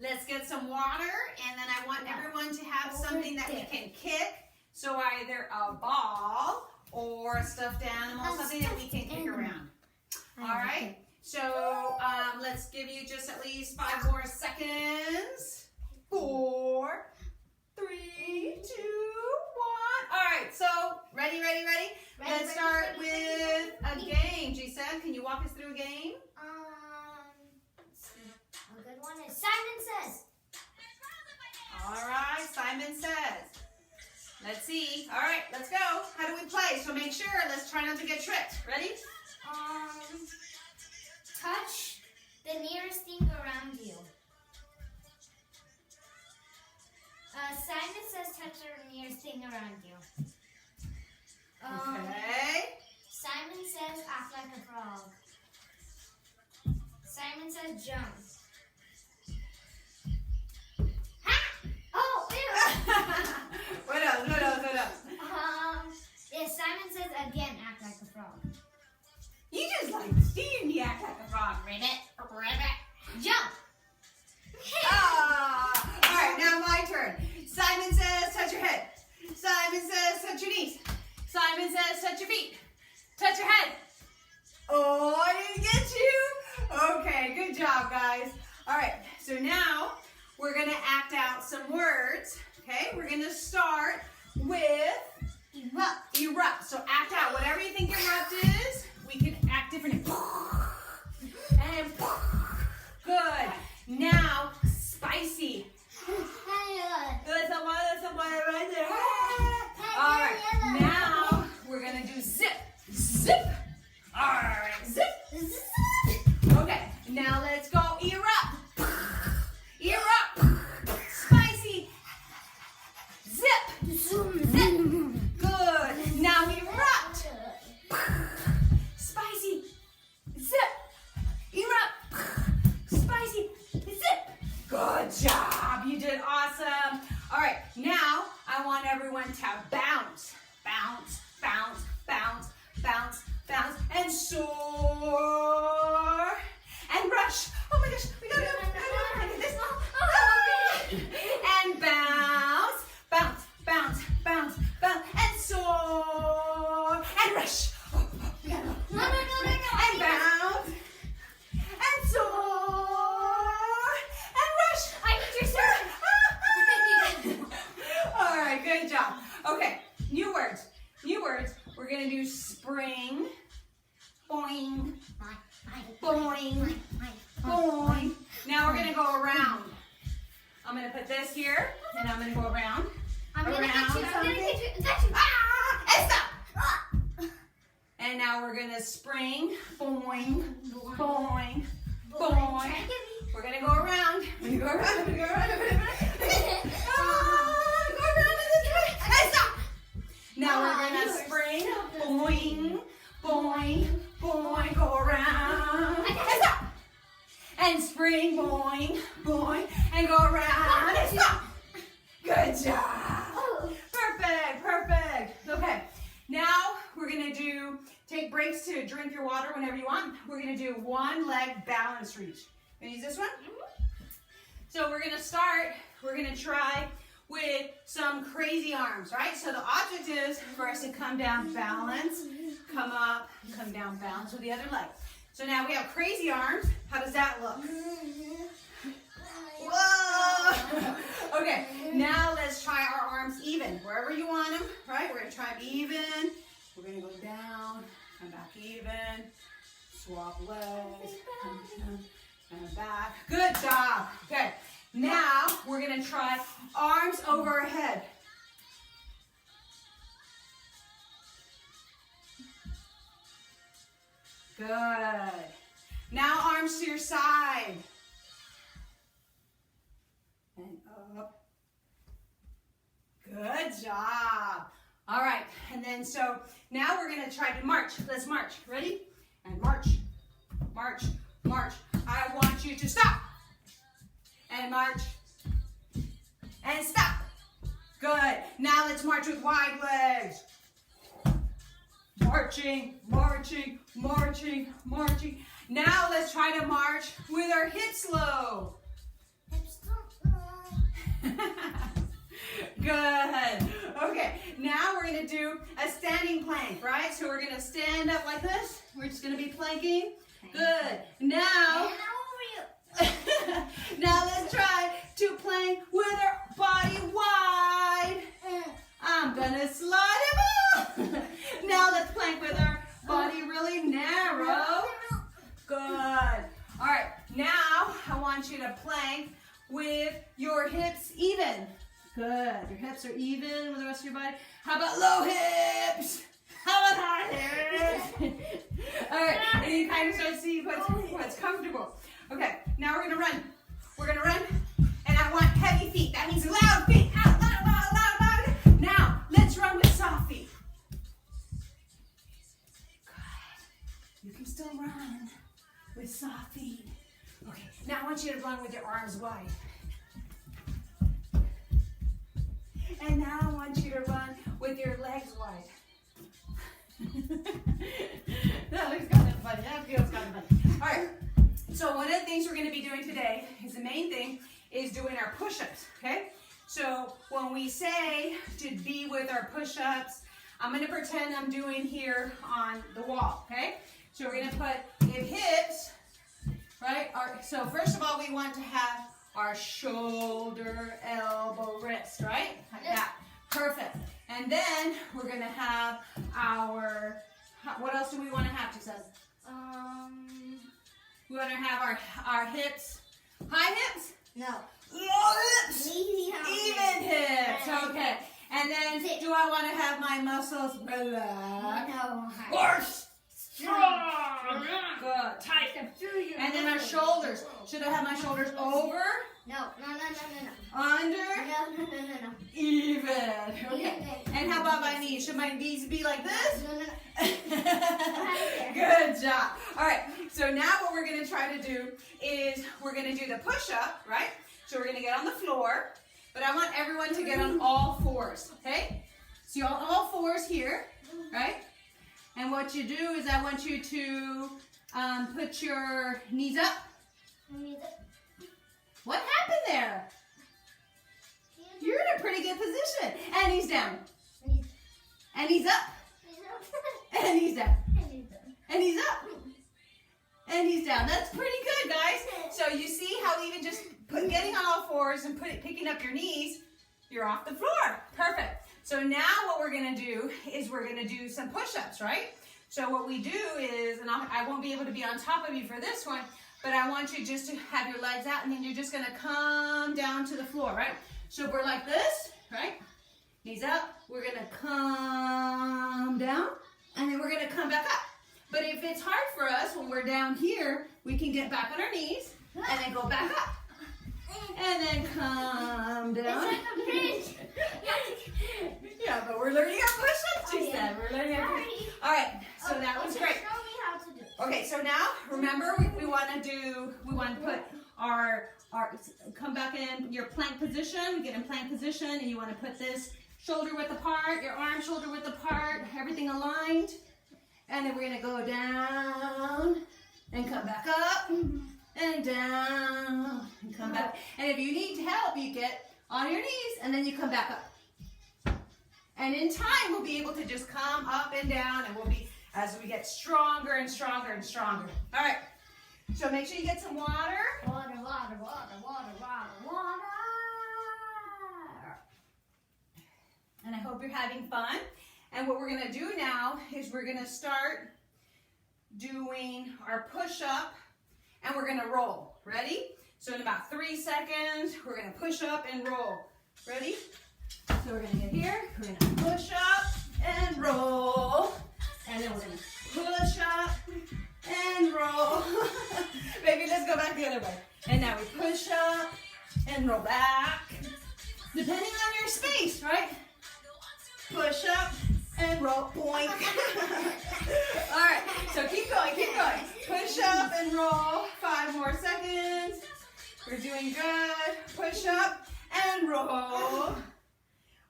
let's get some water, and then I want everyone to have something that we can kick. So either a ball or a stuffed animal, something that we can kick around. All right, so let's give you just at least 5 more seconds. 4, 3, 2, 1. All right, so ready? Let's start with a game. Jason, can you walk us through a game? A good one is Simon Says. All right, Simon Says. Let's see. All right, let's go. How do we play? So make sure, let's try not to get tricked. Ready? Touch the nearest thing around you. Simon says touch the nearest thing around you. Okay. Simon says act like a frog. Simon says jump. Ha! Oh, ew! What else? Yeah, Simon says again act like a frog. You just like seeing me act like a frog. Ribbit. Jump. All right, now my turn. Simon says touch your head. Simon says touch your knees. Simon says touch your feet. Touch your head. Oh, I didn't get you. Okay, good job, guys. All right, so now we're going to act out some words. Okay, we're going to start with erupt. So act out whatever you think erupt is. We can act different. And good. Now, spicy. There's someone right there. All right, now we're going to do zip. All right, zip. Okay, now let's go erupt. Spicy. Zip. Good. Now erupt. Spicy. Zip. Erupt. Spicy. Zip. Good job. You did awesome. All right, now I want everyone to bounce, and soar, and rush. Oh my gosh, we gotta go like this. And bounce, and soar, and rush. We gotta go. And bounce, and soar, and rush. I need your sword. All right, good job. Okay, new words. We're gonna do spring. Boing, boing, boing. Now we're gonna go around. I'm gonna put this here, and I'm gonna go around. I'm gonna get you. And stop. And now we're gonna spring. Boing, boing, boing. We're gonna go around. Go around. Go around this way. And stop. Now we're gonna spring. Boing, boing, boing. Go around. And stop. And spring. Boing, boing. And go around. And stop. Good job. Perfect. Okay. Now we're gonna take breaks to drink your water whenever you want. We're gonna do one leg balance reach. Gonna use this one? So we're gonna try with some crazy arms, right? So the object is for us to come down, balance, come up, come down, balance with the other leg. So now we have crazy arms. How does that look? Whoa! Okay, now let's try our arms even, wherever you want them, right? We're gonna try them even. We're gonna go down, come back even, swap legs, come down, and back. Good job. Okay, now we're gonna try arms over our head. Good. Now arms to your side. And up. Good job. All right, and then so now we're gonna try to march. Let's march. Ready? And march, march, march. I want you to stop. And march. And stop. Good. Now let's march with wide legs. Marching, marching, marching, marching. Now let's try to march with our hips low. Hips low. Good. Okay, now we're going to do a standing plank, right? So we're going to stand up like this. We're just going to be planking. Good. Now, now let's try to plank with our body wide. I'm going to slide him up. Now let's plank with our body really narrow. Good. All right, now I want you to plank with your hips even. Good. Your hips are even with the rest of your body. How about low hips? How about high hips? All right, and you kind of start to see what's comfortable. Okay, now we're going to run. We're going to run, and I want heavy feet. That means loud feet. Out, loud, loud, loud, loud. Now, let's run with soft feet. Good. You can still run with soft feet. Okay, now I want you to run with your arms wide. And now I want you to run with your legs wide. That looks kind of funny. That feels kind of funny. All right. So one of the things we're going to be doing today is the main thing is doing our push-ups. Okay. So when we say to be with our push-ups, I'm going to pretend I'm doing here on the wall. Okay. So we're going to put in hips, right? So first of all, we want to have our shoulder, elbow, wrist, right? Like that. Perfect. And then we're going to have our, what else do we want to have, Giselle? We want to have our hips, high hips? No. Low hips? Even hips. Okay. And then do I want to have my muscles relaxed? No. Or strong? Good. Tight. And then our shoulders. Should I have my shoulders over? No. Under? No. Even. Okay. And how about my knees? Should my knees be like this? No. Good job. All right. So now what we're going to try to do is we're going to do the push-up, right? So we're going to get on the floor, but I want everyone to get on all fours, okay? So you're on all fours here, right? And what you do is I want you to put your knees up. What happened there? You're in a pretty good position. And he's down. And he's up. And he's down. And he's up. And he's down. That's pretty good, guys. So you see how even just getting on all fours and picking up your knees, you're off the floor. Perfect. So now what we're going to do is we're going to do some push-ups, right? So what we do is, and I won't be able to be on top of you for this one, but I want you just to have your legs out, and then you're just going to come down to the floor, right? So if we're like this, right? Knees up. We're going to come down, and then we're going to come back up. But if it's hard for us when we're down here, we can get back on our knees, and then go back up. And then come down. It's like a bridge. Yeah, but we're learning our push-ups, she said. We're learning our push-ups. All right, so that was great. Show me how to do it. Okay, so now, remember, we want to put our, come back in your plank position, get in plank position, and you want to put this shoulder width apart, your arm shoulder width apart, everything aligned. And then we're going to go down and come back up and down and come back. And if you need help, you get on your knees and then you come back up. And in time, we'll be able to just come up and down, and we'll be, as we get stronger and stronger and stronger. All right. So make sure you get some water. Water. And I hope you're having fun. And what we're going to do now is we're going to start doing our push-up, and we're going to roll. Ready? So in about 3 seconds, we're going to push up and roll. Ready? So we're going to get here. We're going to push up and roll. And then we're going to push up and roll. Baby, let's go back the other way. And now we push up and roll back. Depending on your space, right? Push up and roll. Boink. All right, so keep going, keep going. Push up and roll. 5 more seconds. We're doing good. Push up and roll.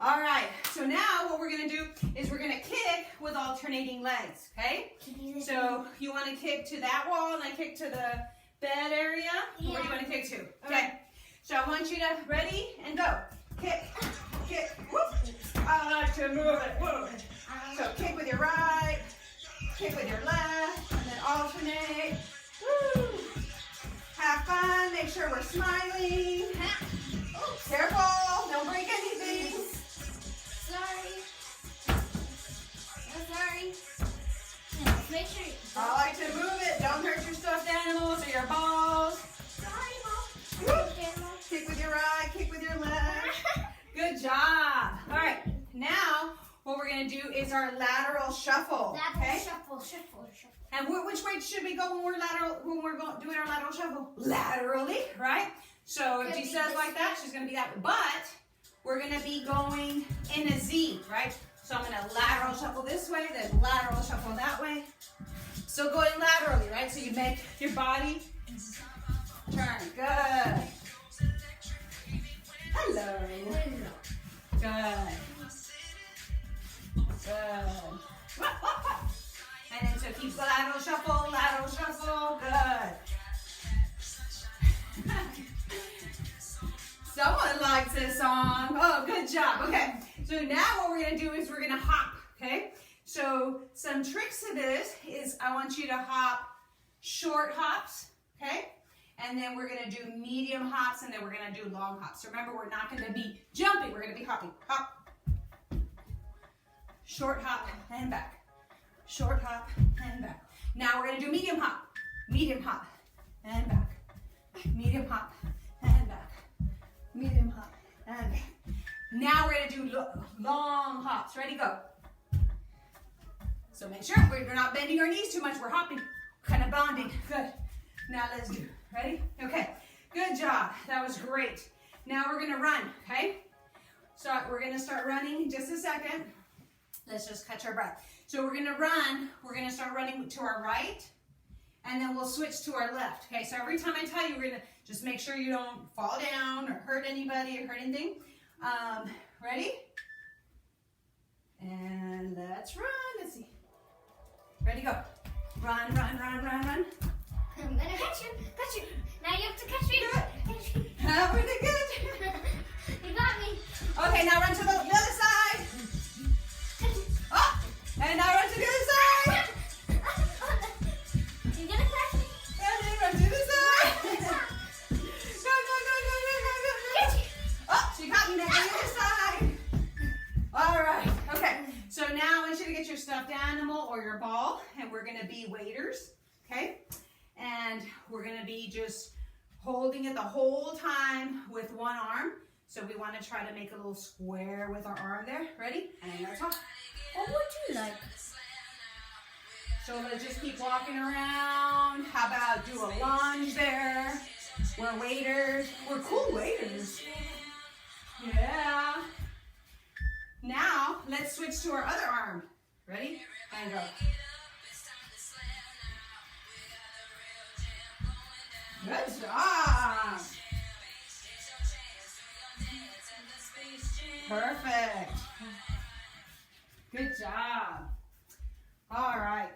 All right, so now what we're going to do is we're going to kick with alternating legs, okay? So you want to kick to that wall and I kick to the bed area? Yeah. Where do you want to kick to? Okay. So I want you to, ready, and go. Kick, kick, whoop. I like to move it, whoop. So kick with your right, kick with your left, and then alternate. Woo. Have fun, make sure we're smiling. Oh, careful, don't break anything. Sorry. Oh, sorry. Make sure. I like to move it, don't hurt your stuffed animals or your balls. Sorry, Mom. Whoop. Kick with your right, kick with your left. Good job. All right, now what we're gonna do is our lateral shuffle. Okay? Shuffle, shuffle, shuffle. And which way should we go when we're doing our lateral shuffle? Laterally, right? So if she says like that, she's gonna be that way. But we're gonna be going in a Z, right? So I'm gonna lateral shuffle this way, then lateral shuffle that way. So going laterally, right? So you make your body turn. Good. Hello. Good. Good. And then so keep the lateral shuffle, good. Someone likes this song. Oh, good job. Okay, so now what we're gonna do is we're gonna hop, okay? So some tricks to this is I want you to hop short hops, okay? And then we're gonna do medium hops, and then we're gonna do long hops. Remember, we're not gonna be jumping, we're gonna be hopping. Hop. Short hop and back. Short hop and back. Now we're gonna do medium hop and back. Medium hop and back. Medium hop and back. Now we're gonna do long hops. Ready, go. So make sure we're not bending our knees too much. We're hopping, kind of bonding. Good. Now let's do. Ready? Okay. Good job. That was great. Now we're gonna run. Okay. So we're gonna start running in just a second. Let's just catch our breath. So we're gonna run, we're gonna start running to our right, and then we'll switch to our left. Okay, so every time I tell you, we're gonna just make sure you don't fall down or hurt anybody or hurt anything. Ready? And let's run, let's see. Ready, go. Run, run, run, run, run. I'm gonna catch you. Now you have to catch me. Catch me. Really good. You got me. Okay, now run to the other side. Oh, and now run to the other side. You're gonna catch me. And then run to the side. Go. Oh, she caught me now to the other side. All right, okay. So now I want you to get your stuffed animal or your ball, and we're gonna be waiters, okay? And we're gonna be just holding it the whole time with one arm. So we wanna try to make a little square with our arm there. Ready? And let's hop. What would you like? So let's just keep walking around. How about do a lunge there? We're waiters. We're cool waiters. Yeah. Now, let's switch to our other arm. Ready? And go. Good job. Perfect. Good job. All right.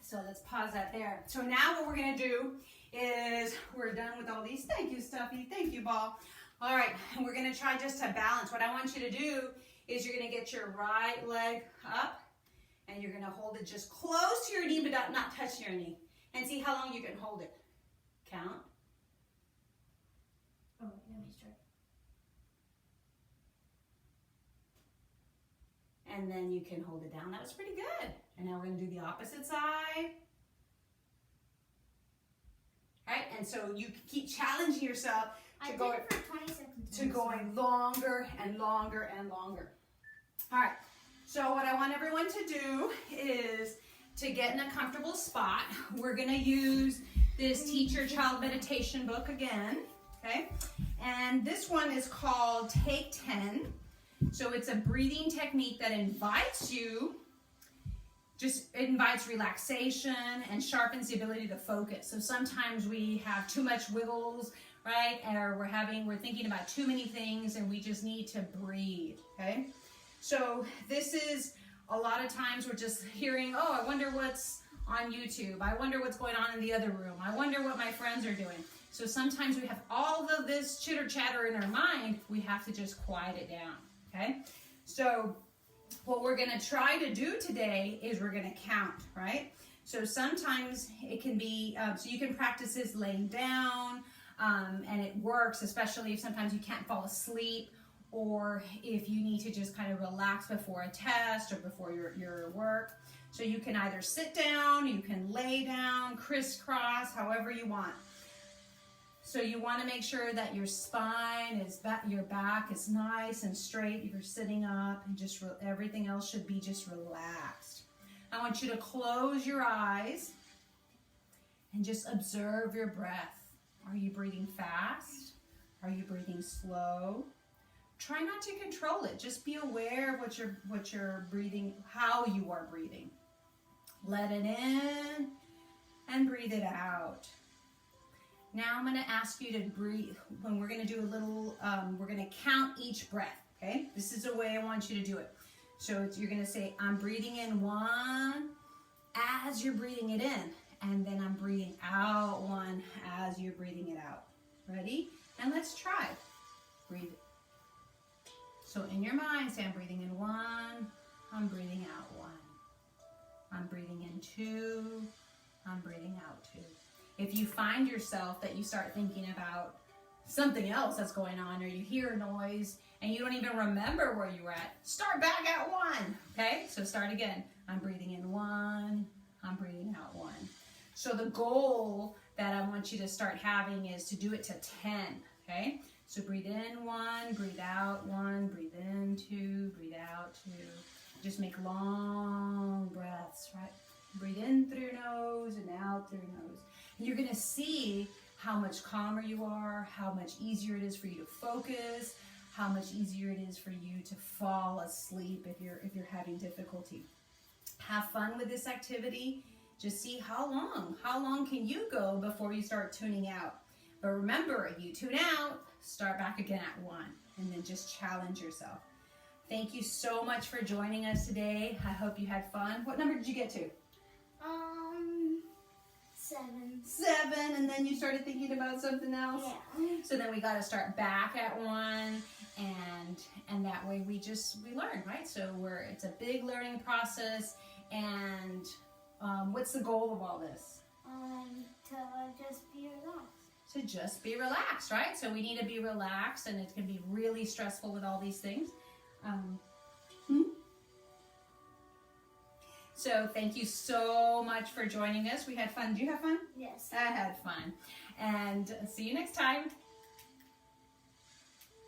So let's pause that there. So now what we're going to do is we're done with all these. Thank you, Stuffy. Thank you, Ball. All right. And we're going to try just to balance. What I want you to do is you're going to get your right leg up and you're going to hold it just close to your knee but not touch your knee. And see how long you can hold it. Count. Oh, let me start. And then you can hold it down. That was pretty good. And now we're going to do the opposite side. All right, and so you keep challenging yourself to go for 20 seconds. to going longer and longer and longer. All right, so what I want everyone to do is to get in a comfortable spot. We're going to use this teacher-child meditation book again, okay? And this one is called Take 10. So it's a breathing technique that invites relaxation and sharpens the ability to focus. So sometimes we have too much wiggles, right? Or we're thinking about too many things and we just need to breathe, okay? So this is a lot of times we're just hearing, oh, I wonder what's on YouTube. I wonder what's going on in the other room. I wonder what my friends are doing. So sometimes we have all of this chitter chatter in our mind. We have to just quiet it down, okay? So what we're gonna try to do today is we're gonna count, right? So sometimes it can be, so you can practice this laying down, and it works, especially if sometimes you can't fall asleep, or if you need to just kind of relax before a test or before your work. So you can either sit down, you can lay down, crisscross, however you want. So you want to make sure that your spine is your back is nice and straight. If you're sitting up, and just everything else should be just relaxed. I want you to close your eyes and just observe your breath. Are you breathing fast? Are you breathing slow? Try not to control it. Just be aware of what you're breathing, how you are breathing. Let it in and breathe it out. Now I'm going to ask you to breathe. When we're going to do a little, we're going to count each breath, okay? This is the way I want you to do it. So you're going to say, I'm breathing in 1 as you're breathing it in. And then I'm breathing out 1 as you're breathing it out. Ready? And let's try. Breathe. So in your mind, say, I'm breathing in 1, I'm breathing out 1. I'm breathing in 2, I'm breathing out 2. If you find yourself that you start thinking about something else that's going on, or you hear a noise and you don't even remember where you were at, start back at 1, okay? So start again. I'm breathing in 1, I'm breathing out 1. So the goal that I want you to start having is to do it to 10, okay? So breathe in 1, breathe out 1, breathe in 2, breathe out 2. Just make long breaths, right? Breathe in through your nose and out through your nose. And you're gonna see how much calmer you are, how much easier it is for you to focus, how much easier it is for you to fall asleep if you're having difficulty. Have fun with this activity. Just see how long can you go before you start tuning out. But remember, if you tune out, start back again at 1, and then just challenge yourself. Thank you so much for joining us today. I hope you had fun. What number did you get to? 7. 7, and then you started thinking about something else? Yeah. So then we got to start back at 1, and that way we learn, right? So it's a big learning process, and what's the goal of all this? To just be relaxed. To just be relaxed, right? So we need to be relaxed, and it can be really stressful with all these things. So thank you so much for joining us. We had fun. Did you have fun? Yes. I had fun. And see you next time.